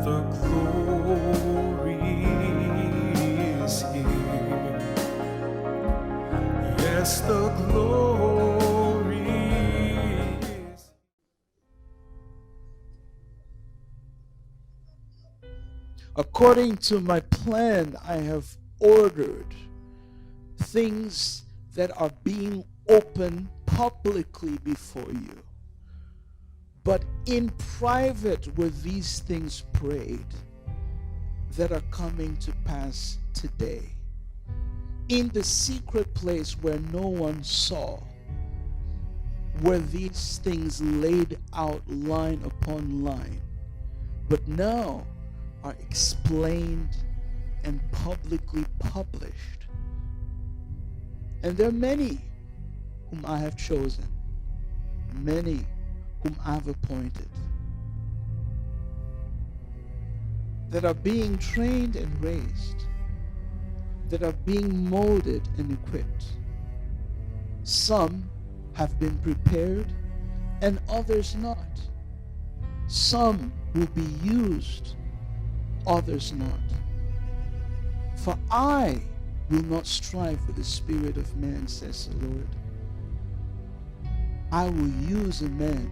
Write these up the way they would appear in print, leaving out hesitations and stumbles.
The glory is here. Yes, the glory is. According to my plan, I have ordered things that are being opened publicly before you. But in private were these things prayed that are coming to pass today. In the secret place where no one saw, were these things laid out line upon line, but now are explained and publicly published. And there are many whom I have chosen, many whom I've appointed, that are being trained and raised, that are being molded and equipped. Some have been prepared and others not. Some will be used, others not. For I will not strive with the spirit of man, says the Lord. I will use a man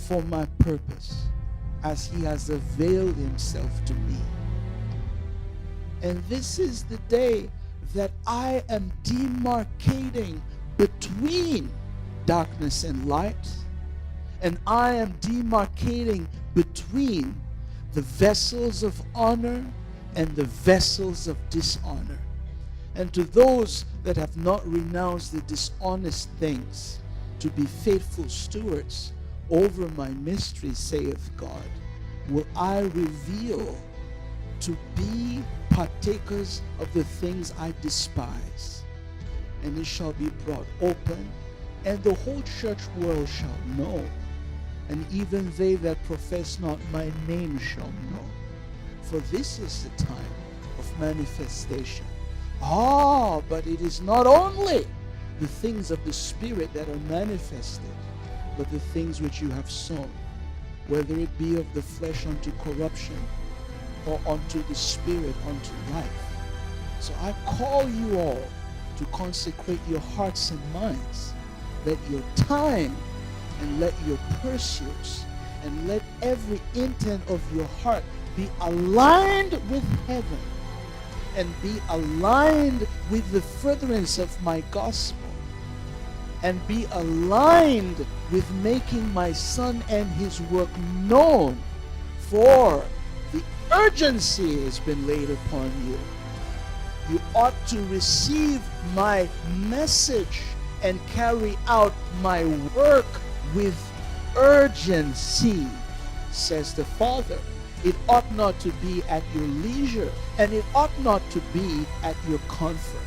for my purpose as he has availed himself to me. And this is the day that I am demarcating between darkness and light, and I am demarcating between the vessels of honor and the vessels of dishonor. And to those that have not renounced the dishonest things, to be faithful stewards over my mystery, saith God, will I reveal to be partakers of the things I despise. And it shall be brought open, and the whole church world shall know, and even they that profess not my name shall know. For this is the time of manifestation. But it is not only the things of the Spirit that are manifested, but the things which you have sown, whether it be of the flesh unto corruption, or unto the Spirit unto life. So I call you all to consecrate your hearts and minds. Let your time and let your pursuits and let every intent of your heart be aligned with heaven and be aligned with the furtherance of my gospel, and be aligned with making my Son and his work known, for the urgency has been laid upon you. You ought to receive my message and carry out my work with urgency, says the Father. It ought not to be at your leisure, and it ought not to be at your comfort.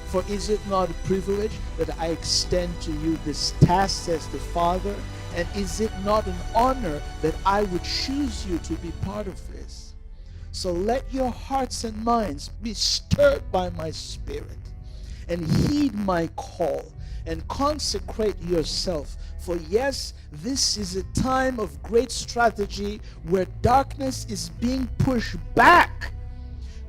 For is it not a privilege that I extend to you this task, says the Father? And is it not an honor that I would choose you to be part of this? So let your hearts and minds be stirred by my Spirit, and heed my call, and consecrate yourself. For yes, this is a time of great strategy where darkness is being pushed back.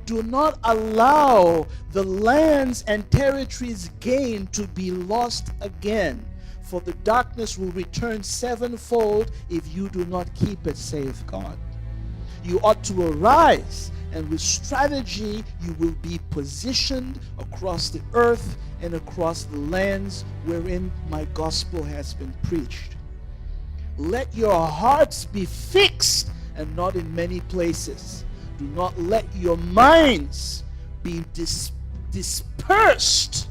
Do not allow the lands and territories gained to be lost again, for the darkness will return sevenfold if you do not keep it, saith God. You ought to arise, and with strategy you will be positioned across the earth and across the lands wherein my gospel has been preached. Let your hearts be fixed and not in many places. Do not let your minds be dispersed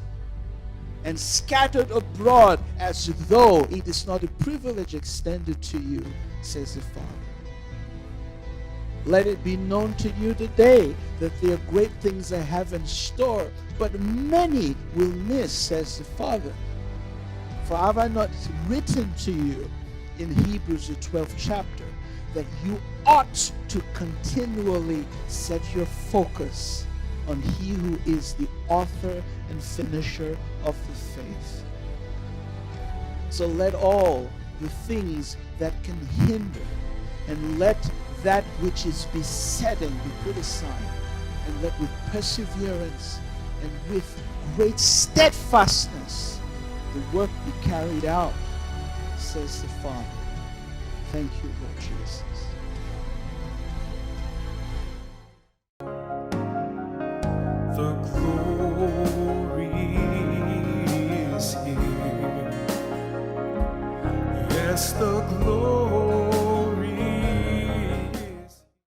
and scattered abroad as though it is not a privilege extended to you, says the Father. Let it be known to you today that there are great things I have in store, but many will miss, says the Father. For have I not written to you in Hebrews the 12th chapter that you ought to continually set your focus on he who is the author and finisher of the faith. So let all the things that can hinder, and let that which is besetting be put aside, and let with perseverance and with great steadfastness the work be carried out, says the Father. Thank you, Lord Jesus. The glory is here. Yes, the glory